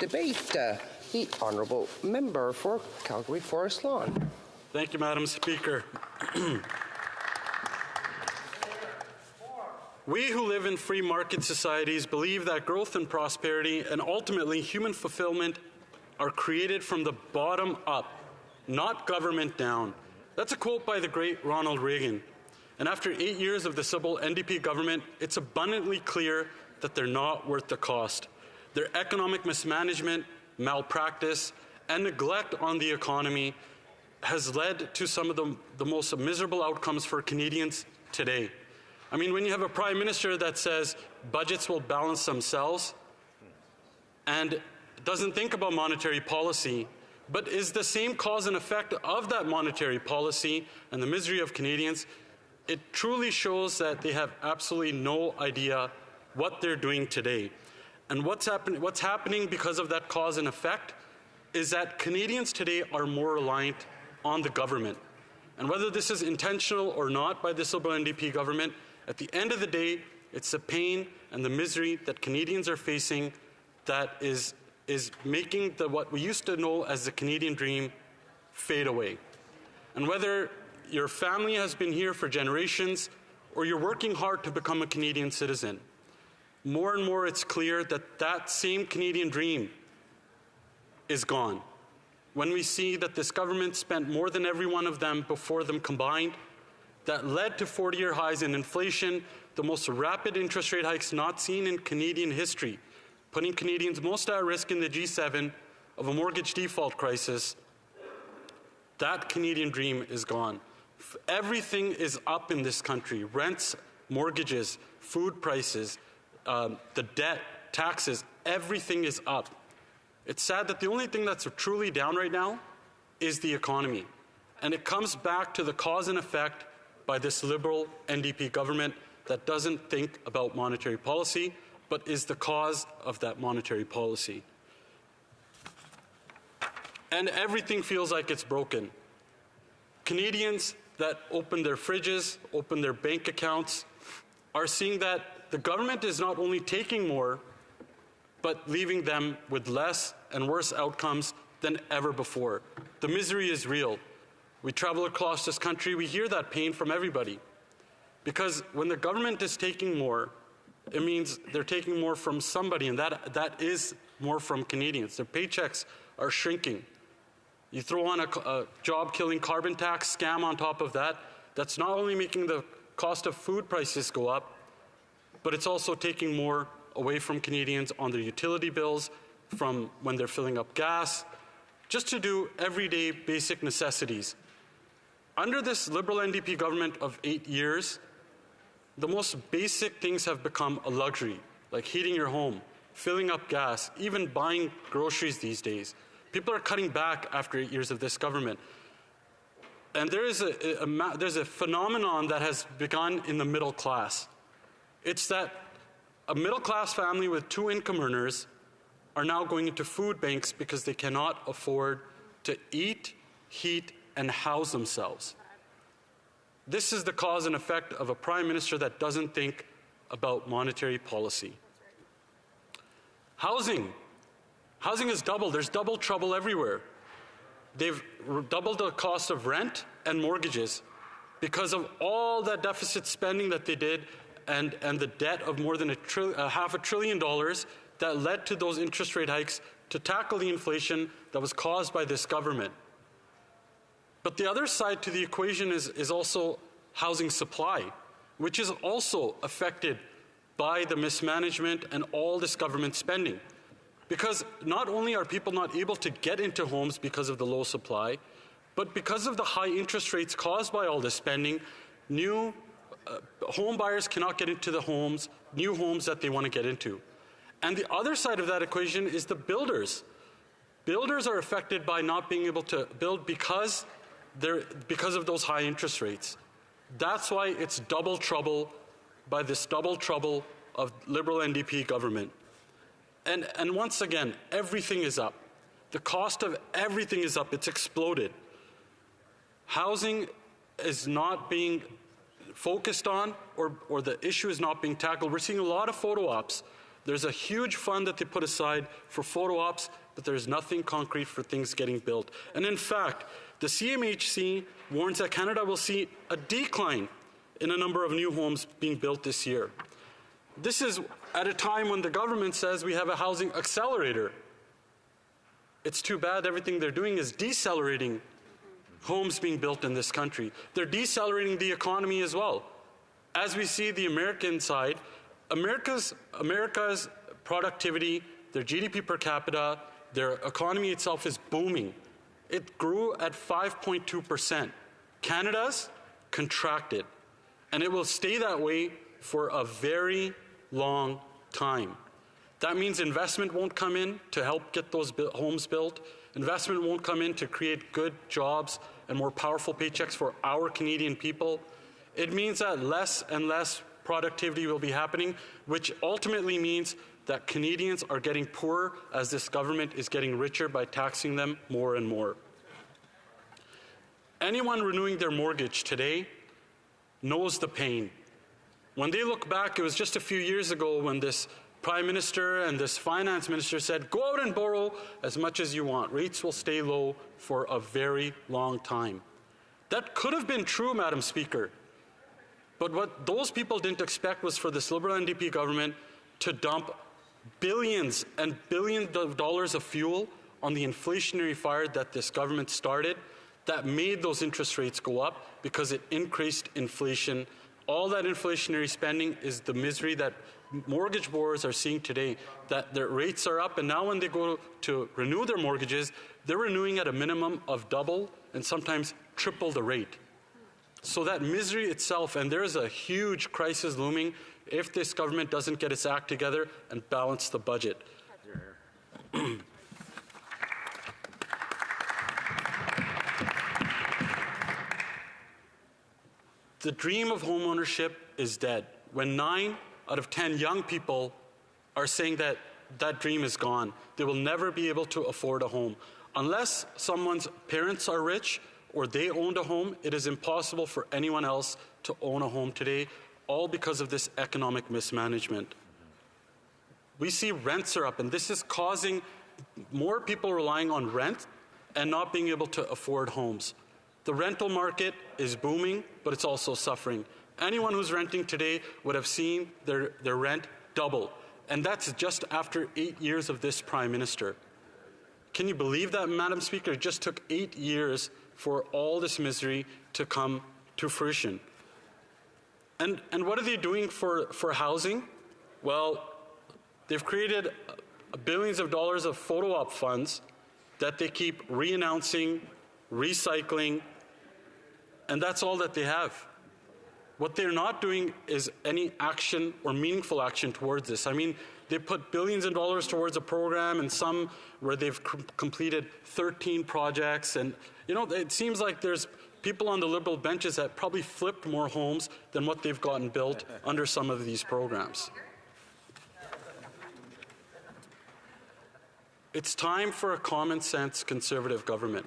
debate. The Honourable Member for Calgary Forest Lawn. Thank you, Madam Speaker. We who live in free market societies believe that growth and prosperity and ultimately human fulfillment are created from the bottom up, not government down. That's a quote by the great Ronald Reagan. And after 8 years of the Liberal-NDP government, it's abundantly clear that they're not worth the cost. Their economic mismanagement, malpractice, and neglect on the economy has led to some of the most miserable outcomes for Canadians today. I mean, when you have a Prime Minister that says budgets will balance themselves and doesn't think about monetary policy, but is the same cause and effect of that monetary policy and the misery of Canadians, it truly shows that they have absolutely no idea what they're doing today. And what's happening because of that cause and effect is that Canadians today are more reliant on the government. And whether this is intentional or not by this Liberal-NDP government, at the end of the day, it's the pain and the misery that Canadians are facing that is making what we used to know as the Canadian dream fade away. And whether your family has been here for generations or you're working hard to become a Canadian citizen, more and more it's clear that that same Canadian dream is gone. When we see that this government spent more than every one of them before them combined, that led to 40-year highs in inflation, the most rapid interest rate hikes not seen in Canadian history, putting Canadians most at risk in the G7 of a mortgage default crisis, that Canadian dream is gone. Everything is up in this country. Rents, mortgages, food prices, the debt, taxes, everything is up. It's sad that the only thing that's truly down right now is the economy. And it comes back to the cause and effect by this Liberal-NDP government that doesn't think about monetary policy, but is the cause of that monetary policy. And everything feels like it's broken. Canadians that open their fridges, open their bank accounts, are seeing that the government is not only taking more, but leaving them with less and worse outcomes than ever before. The misery is real. We travel across this country, we hear that pain from everybody. Because when the government is taking more, it means they're taking more from somebody, and that is more from Canadians. Their paychecks are shrinking. You throw on a job-killing carbon tax scam on top of that, that's not only making the cost of food prices go up, but it's also taking more away from Canadians on their utility bills, from when they're filling up gas, just to do everyday basic necessities. Under this Liberal-NDP government of 8 years, the most basic things have become a luxury, like heating your home, filling up gas, even buying groceries these days. People are cutting back after 8 years of this government. And there's a phenomenon that has begun in the middle class. It's that a middle-class family with 2 income earners are now going into food banks because they cannot afford to eat, heat, and house themselves. This is the cause and effect of a Prime Minister that doesn't think about monetary policy. Housing. Housing is doubled. There's double trouble everywhere. They've doubled the cost of rent and mortgages because of all that deficit spending that they did and the debt of more than $500 billion that led to those interest rate hikes to tackle the inflation that was caused by this government. But the other side to the equation is also housing supply, which is also affected by the mismanagement and all this government spending. Because not only are people not able to get into homes because of the low supply, but because of the high interest rates caused by all this spending, new home buyers cannot get into the new homes that they want to get into. And the other side of that equation is the builders. Builders are affected by not being able to build because of those high interest rates. That's why it's double trouble by this double trouble of Liberal-NDP government. And once again, everything is up. The cost of everything is up. It's exploded. Housing is not being focused on, or the issue is not being tackled. We're seeing a lot of photo ops. There's a huge fund that they put aside for photo ops, but there's nothing concrete for things getting built. And in fact, the CMHC warns that Canada will see a decline in a number of new homes being built this year. This is at a time when the government says we have a housing accelerator. It's too bad everything they're doing is decelerating homes being built in this country. They're decelerating the economy as well. As we see the American side, America's productivity, their GDP per capita, their economy itself is booming. It grew at 5.2%. Canada's contracted, and it will stay that way for a very long time. That means investment won't come in to help get those homes built. Investment won't come in to create good jobs and more powerful paychecks for our Canadian people. It means that less and less productivity will be happening, which ultimately means that Canadians are getting poorer as this government is getting richer by taxing them more and more. Anyone renewing their mortgage today knows the pain. When they look back, it was just a few years ago when this Prime Minister and this Finance Minister said, go out and borrow as much as you want. Rates will stay low for a very long time. That could have been true, Madam Speaker. But what those people didn't expect was for this Liberal-NDP government to dump billions and billions of dollars of fuel on the inflationary fire that this government started that made those interest rates go up because it increased inflation. All that inflationary spending is the misery that mortgage borrowers are seeing today, that their rates are up, and now when they go to renew their mortgages, they're renewing at a minimum of double and sometimes triple the rate. So that misery itself, and there's a huge crisis looming if this government doesn't get its act together and balance the budget. The dream of homeownership is dead. When 9 out of 10 young people are saying that that dream is gone, they will never be able to afford a home. Unless someone's parents are rich or they owned a home, it is impossible for anyone else to own a home today, all because of this economic mismanagement. We see rents are up, and this is causing more people relying on rent and not being able to afford homes. The rental market is booming, but it's also suffering. Anyone who's renting today would have seen their rent double, and that's just after 8 years of this Prime Minister. Can you believe that, Madam Speaker? It just took 8 years for all this misery to come to fruition. And what are they doing for housing? Well, they've created billions of dollars of photo op funds that they keep re-announcing, recycling, and that's all that they have. What they're not doing is any action or meaningful action towards this. I mean, they put billions of dollars towards a program, and some where they've completed 13 projects. And, you know, it seems like there's people on the Liberal benches that probably flipped more homes than what they've gotten built under some of these programs. It's time for a common sense Conservative government.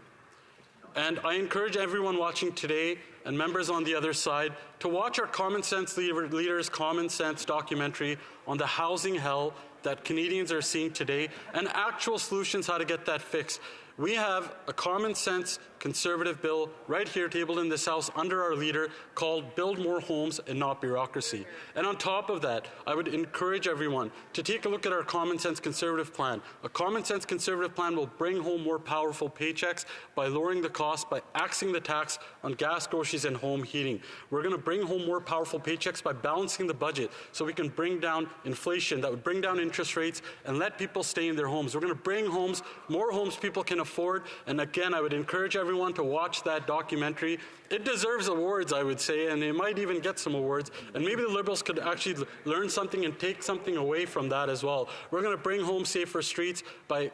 And I encourage everyone watching today and members on the other side to watch our Common Sense Leaders Common Sense documentary on the housing hell that Canadians are seeing today and actual solutions how to get that fixed. We have a common sense Conservative bill right here tabled in this House under our leader called Build More Homes and Not Bureaucracy. And on top of that, I would encourage everyone to take a look at our common sense Conservative plan. A common sense Conservative plan will bring home more powerful paychecks by lowering the cost, by axing the tax on gas, groceries, and home heating. We're going to bring home more powerful paychecks by balancing the budget so we can bring down inflation that would bring down interest rates and let people stay in their homes. We're going to bring homes, more homes people can afford. And again, I would encourage everyone to watch that documentary. It deserves awards, I would say, and it might even get some awards. And maybe the Liberals could actually learn something and take something away from that as well. We're going to bring home safer streets by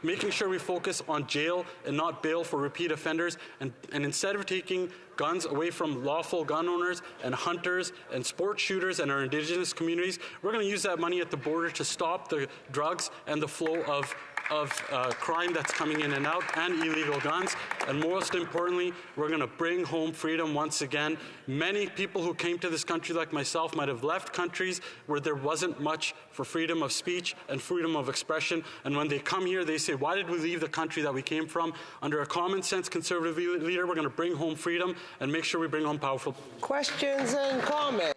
making sure we focus on jail and not bail for repeat offenders. And instead of taking guns away from lawful gun owners and hunters and sport shooters and our Indigenous communities, we're going to use that money at the border to stop the drugs and the flow of of crime that's coming in and out and illegal guns. And most importantly, we're going to bring home freedom once again. Many people who came to this country, like myself, might have left countries where there wasn't much for freedom of speech and freedom of expression. And when they come here, they say, why did we leave the country that we came from? Under a common sense conservative leader, we're going to bring home freedom and make sure we bring home powerful. Questions and comments?